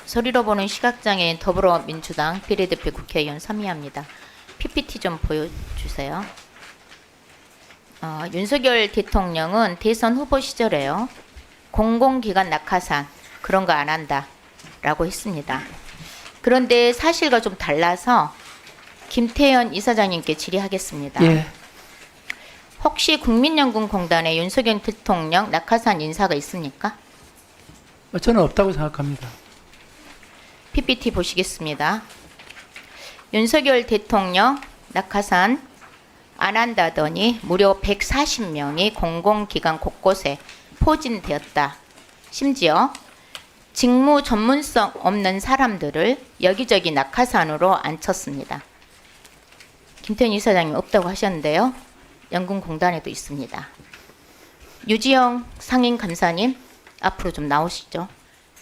소리로 보는 시각장애인 더불어민주당 비례대표 국회의원 서미아입니다. PPT 좀 보여주세요. 윤석열 대통령은 대선 후보 시절에요. 공공기관 낙하산 그런 거 안 한다 라고 했습니다. 그런데 사실과 좀 달라서 김태현 이사장님께 질의하겠습니다. 예. 혹시 국민연금공단에 윤석열 대통령 낙하산 인사가 있습니까? 저는 없다고 생각합니다. PPT 보시겠습니다. 윤석열 대통령 낙하산 안 한다더니 무려 140명이 공공기관 곳곳에 포진되었다. 심지어 직무 전문성 없는 사람들을 여기저기 낙하산으로 앉혔습니다. 김태현 이사장님 없다고 하셨는데요. 연금공단에도 있습니다. 유지영 상임감사님 앞으로 좀 나오시죠.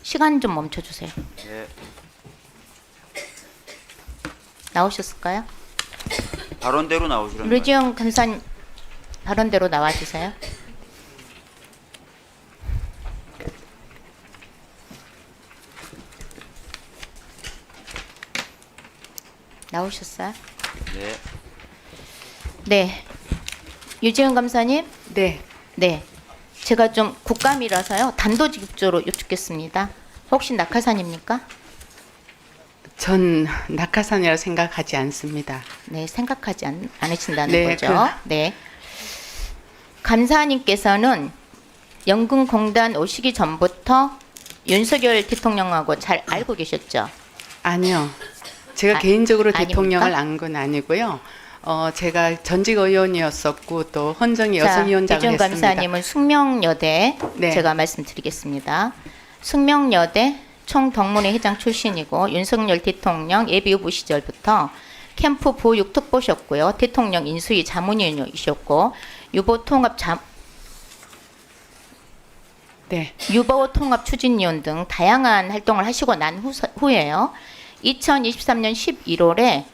시간 좀 멈춰주세요. 예, 나오셨을까요? 발언대로 나오시는 거예요. 유지영 감사님 발언대로 나와주세요. 나오셨어요? 네, 네. 유지영 감사님. 네, 네. 제가 좀 국감이라서요. 단도직입적으로 여쭙겠습니다. 혹시 낙하산입니까? 전 낙하산이라고 생각하지 않습니다. 네, 생각하지 않으신다는 네, 거죠. 네. 감사님께서는 연금공단 오시기 전부터 윤석열 대통령하고 잘 알고 계셨죠? 아니요, 제가 개인적으로 아닙니까? 대통령을 안 건 아니고요. 제가 전직 의원이었었고 또 헌정의 자, 여성위원장을 유지영 했습니다. 감사님은 숙명여대 네. 제가 말씀드리겠습니다. 숙명여대 총덕문회 회장 출신이고 윤석열 대통령 예비후보 시절부터 캠프 보육 특보셨고요. 대통령 인수위 자문위원이셨고 네, 유보 통합 추진위원 등 다양한 활동을 하시고 난 후에요. 2023년 11월에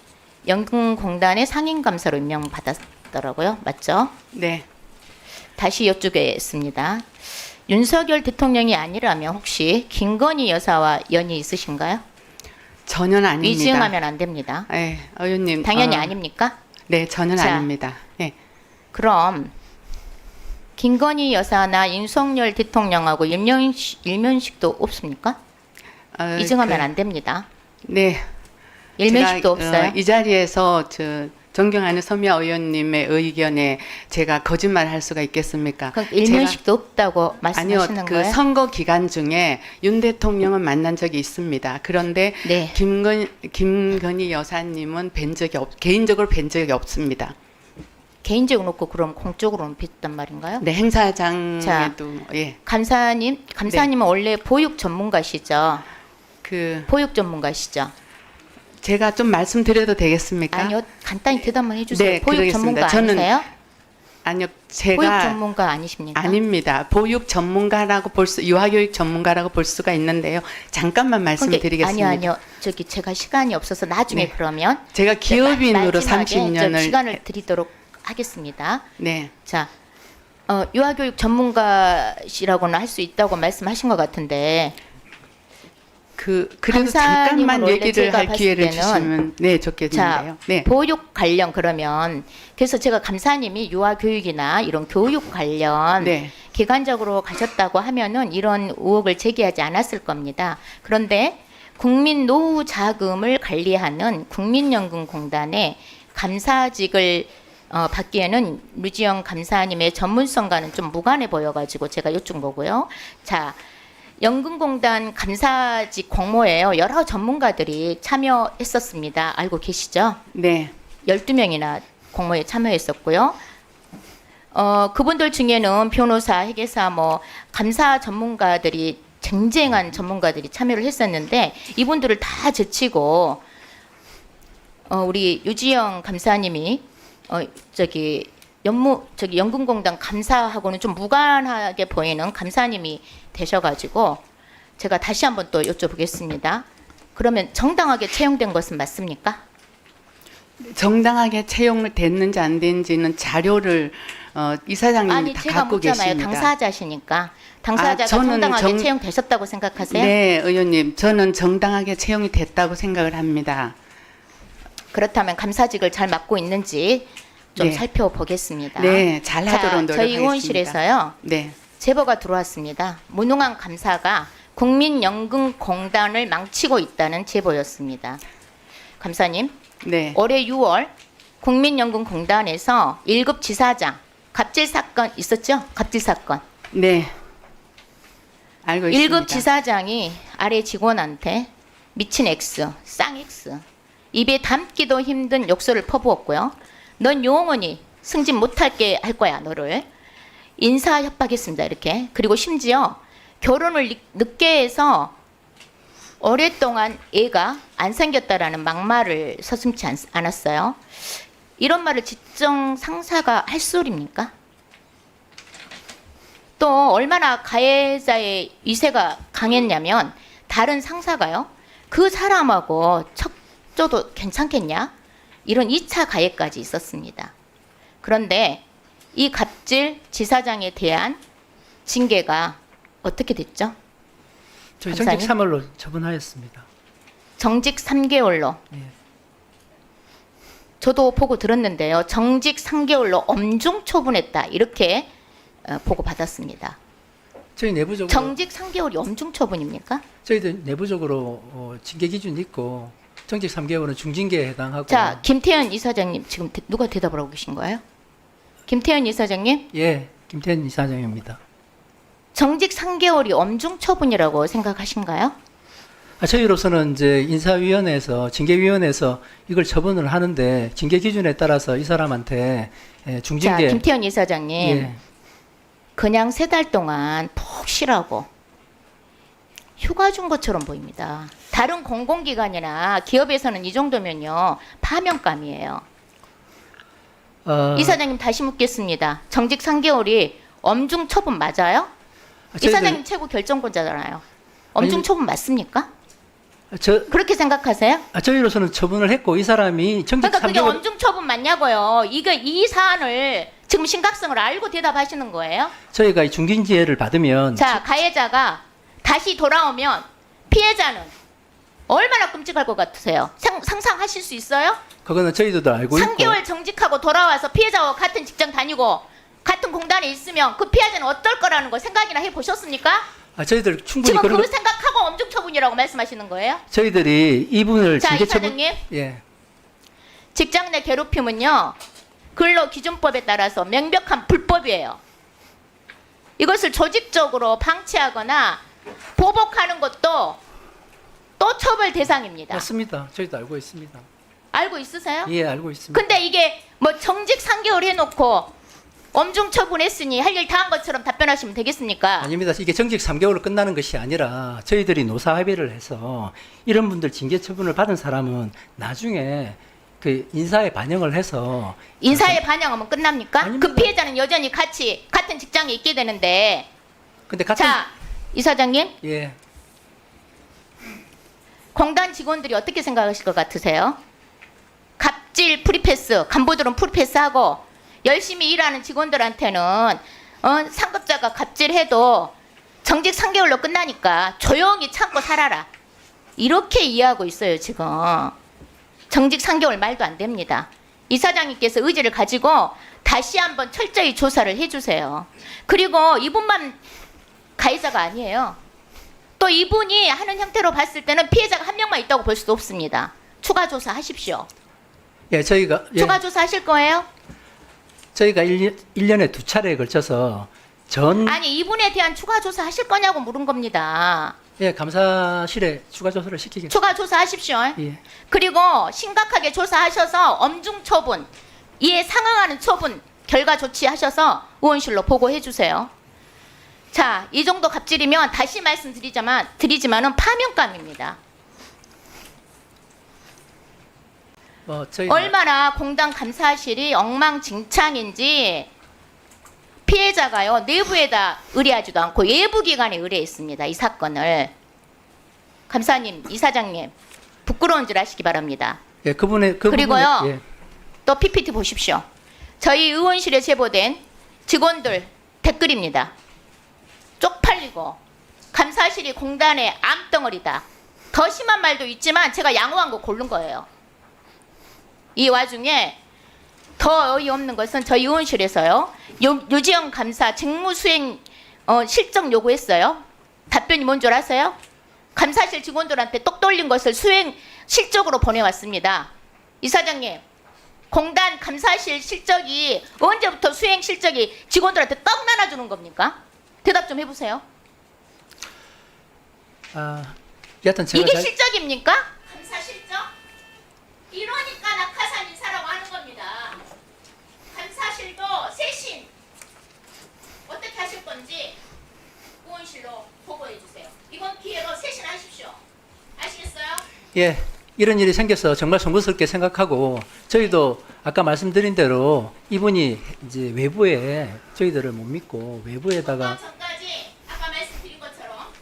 연금공단의 상임감사로 임명받았더라고요. 맞죠? 네, 다시 여쭙겠습니다. 윤석열 대통령이 아니라면 혹시 김건희 여사와 연이 있으신가요? 전혀 아닙니다. 위증하면 안 됩니다. 네, 의원님. 당연히 아닙니까? 네, 전혀 자. 아닙니다. 네, 그럼 김건희 여사나 윤석열 대통령하고 일면식도 없습니까? 위증하면 안 됩니다. 네, 일면식도 제가, 없어요. 이 자리에서 존경하는 서미아 의원님의 의견에 제가 거짓말할 수가 있겠습니까? 그럼 일면식도 없다고 아니요, 말씀하시는 그 거예요? 선거 기간 중에 윤 대통령은 만난 적이 있습니다. 그런데 네. 김건희 여사님은 개인적으로 뵌 적이 없습니다. 개인적으로 놓고 그럼 공적으로는 뵀단 말인가요? 네, 행사장에도 예, 감사님은 원래 보육 전문가시죠? 그 보육 전문가시죠? 제가 좀 말씀드려도 되겠습니까? 아니요, 간단히 대답만 해주세요. 네, 보육 그러겠습니다. 전문가 아니세요? 아니요, 보육 제가 전문가 아니십니까? 아닙니다. 보육 전문가라고 유아교육 전문가라고 볼 수가 있는데요. 잠깐만 말씀드리겠습니다. 아니요. 저기 제가 시간이 없어서 나중에 네. 그러면 제가 기업인으로 마지막에 저 30년을 시간을 드리도록 하겠습니다. 네, 자, 유아교육 전문가시라고는 할 수 있다고 말씀하신 것 같은데 그래도 감사님은 잠깐만 원래 얘기를 제가 할 봤을 기회를 때는 주시면 네 좋겠는데요. 자, 네, 보육 관련 그러면 그래서 제가 감사님이 유아교육이나 이런 교육 관련 네, 기관적으로 가셨다고 하면은 이런 의혹을 제기하지 않았을 겁니다. 그런데 국민 노후 자금을 관리하는 국민연금공단의 감사직을 받기에는 류지영 감사님의 전문성과는 좀 무관해 보여가지고 제가 여쭌 거고요. 자, 연금공단 감사직 공모에요. 여러 전문가들이 참여했었습니다. 알고 계시죠? 네, 12명이나 공모에 참여했었고요. 그분들 중에는 변호사, 회계사, 감사 전문가들이 쟁쟁한 전문가들이 참여를 했었는데 이분들을 다 제치고 우리 유지영 감사님이 연금공단 감사하고는 좀 무관하게 보이는 감사님이 되셔가지고 제가 다시 한번 또 여쭤보겠습니다. 그러면 정당하게 채용된 것은 맞습니까? 정당하게 채용됐는지 안 됐는지는 자료를 이사장님이 아니 다 제가 갖고 묻잖아요. 계십니다. 당사자시니까 당사자가 저는 정당하게 채용되셨다고 생각하세요? 네, 의원님, 저는 정당하게 채용이 됐다고 생각을 합니다. 그렇다면 감사직을 잘 맡고 있는지 좀 네. 살펴보겠습니다. 네, 잘하도록 자, 노력하겠습니다. 저희 의원실에서요. 네, 제보가 들어왔습니다. 무능한 감사가 국민연금공단을 망치고 있다는 제보였습니다. 감사님, 네, 올해 6월 국민연금공단에서 1급 지사장 갑질 사건 있었죠? 갑질 사건. 네, 알고 있습니다. 1급 지사장이 아래 직원한테 미친 X, 쌍 X, 입에 담기도 힘든 욕설을 퍼부었고요. 넌 영원히 승진 못할게 할 거야, 너를. 인사 협박했습니다, 이렇게. 그리고 심지어 결혼을 늦게 해서 오랫동안 애가 안 생겼다라는 막말을 서슴지 않았어요. 이런 말을 직정 상사가 할 소리입니까? 또 얼마나 가해자의 위세가 강했냐면 다른 상사가요. 그 사람하고 척조도 괜찮겠냐? 이런 2차 가해까지 있었습니다. 그런데 이 갑질 지사장에 대한 징계가 어떻게 됐죠? 저희 감사님? 정직 3월로 처분하였습니다. 정직 3개월로. 예. 저도 보고 들었는데요. 정직 3개월로 엄중 처분했다. 이렇게 보고 받았습니다. 저희 내부적으로 정직 3개월이 엄중 처분입니까? 저희들 내부적으로 징계 기준이 있고 정직 3개월은 중징계에 해당하고. 자, 김태현 이사장님 지금 누가 대답을 하고 계신 거예요? 김태현 이사장님, 예, 김태현 이사장입니다. 정직 3개월이 엄중 처분이라고 생각하신가요? 저희로서는 이제 인사위원회에서 징계위원회에서 이걸 처분을 하는데 징계 기준에 따라서 이 사람한테 자, 중징계. 김태현 이사장님, 예. 그냥 3달 동안 푹 쉬라고 휴가 준 것처럼 보입니다. 다른 공공기관이나 기업에서는 이 정도면요 파면감이에요. 이사장님 다시 묻겠습니다. 정직 3개월이 엄중 처분 맞아요? 이사장님 최고 결정권자잖아요. 엄중 아니, 처분 맞습니까? 저 그렇게 생각하세요? 저희로서는 처분을 했고 이 사람이 정직 그러니까 그게 3개월. 엄중 처분 맞냐고요. 이 사안을 지금 심각성을 알고 대답하시는 거예요? 저희가 이 중징계를 받으면 자, 가해자가 다시 돌아오면 피해자는 얼마나 끔찍할 것 같으세요? 상상하실 수 있어요? 그거는 저희도 알고 있고. 3개월 정직하고 돌아와서 피해자와 같은 직장 다니고 같은 공단에 있으면 그 피해자는 어떨 거라는 거 생각이나 해보셨습니까? 저희들 충분히 지금 그런 그 생각하고 엄중 처분이라고 말씀하시는 거예요? 저희들이 이분을 자, 징계 처분. 이사장님. 예. 직장 내 괴롭힘은요, 근로기준법에 따라서 명백한 불법이에요. 이것을 조직적으로 방치하거나 보복하는 것도 또 처벌 대상입니다. 맞습니다. 저희도 알고 있습니다. 알고 있으세요? 예, 알고 있습니다. 근데 이게 뭐 정직 3개월 해놓고 엄중 처분했으니 할 일 다 한 것처럼 답변하시면 되겠습니까? 아닙니다. 이게 정직 3개월로 끝나는 것이 아니라 저희들이 노사 합의를 해서 이런 분들 징계 처분을 받은 사람은 나중에 그 인사에 반영을 해서 인사에 반영하면 끝납니까? 아닙니다. 그 피해자는 여전히 같은 직장에 있게 되는데. 근데 같은 자, 이사장님, 예. 공단 직원들이 어떻게 생각하실 것 같으세요? 갑질 프리패스, 간부들은 프리패스하고 열심히 일하는 직원들한테는 상급자가 갑질해도 정직 3개월로 끝나니까 조용히 참고 살아라. 이렇게 이해하고 있어요, 지금. 정직 3개월 말도 안 됩니다. 이사장님께서 의지를 가지고 다시 한번 철저히 조사를 해주세요. 그리고 이분만 가해자가 아니에요. 또 이분이 하는 형태로 봤을 때는 피해자가 한 명만 있다고 볼 수도 없습니다. 추가 조사하십시오. 예, 저희가 추가 조사하실 거예요? 저희가 1년에 2차례에 걸쳐서 아니, 이분에 대한 추가 조사하실 거냐고 물은 겁니다. 예, 감사실에 추가 조사를 시키겠습니다. 추가 조사하십시오. 예. 그리고 심각하게 조사하셔서 엄중 처분, 이에 상응하는 처분 결과 조치하셔서 의원실로 보고해 주세요. 자, 이 정도 갑질이면 다시 드리지만은 파면감입니다. 저희 얼마나 공단 감사실이 엉망진창인지 피해자가요 내부에다 의뢰하지도 않고 외부 기관에 의뢰했습니다. 이 사건을. 감사님, 이사장님 부끄러운 줄 아시기 바랍니다. 예, 그리고요. 그리고요. 또 PPT 보십시오. 저희 의원실에 제보된 직원들 댓글입니다. 쪽팔리고 감사실이 공단의 암덩어리다. 더 심한 말도 있지만 제가 양호한 거 고른 거예요. 이 와중에 더 어이없는 것은 저희 의원실에서요. 유지영 감사 직무수행 실적 요구했어요. 답변이 뭔 줄 아세요? 감사실 직원들한테 똑 돌린 것을 수행 실적으로 보내왔습니다. 이사장님, 공단 감사실 실적이 언제부터 수행 실적이 직원들한테 떡 나눠주는 겁니까? 대답 좀 해보세요. 여하튼 제가 이게 실적입니까? 감사 실적? 이러니까 낙하산 인사라고 하는 겁니다. 감사실도 쇄신 어떻게 하실 건지 의원실로 보고해 주세요. 이번 기회로 쇄신하십시오. 아시겠어요? 예, 이런 일이 생겨서 정말 송구스럽게 생각하고 저희도 아까 말씀드린 대로 이분이 이제 외부에 저희들을 못 믿고 외부에다가 전까지 아까 말씀드린 것처럼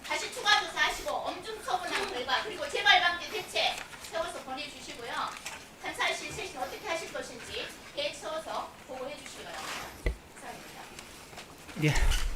다시 추가 조사하시고 엄중 처분한 결과 그리고 재발방지 대책 세워서 보내주시고요. 감사실 쇄신 어떻게 하실 것인지 계획 세워서 보고해 주시기 바랍니다. 감사합니다. 예.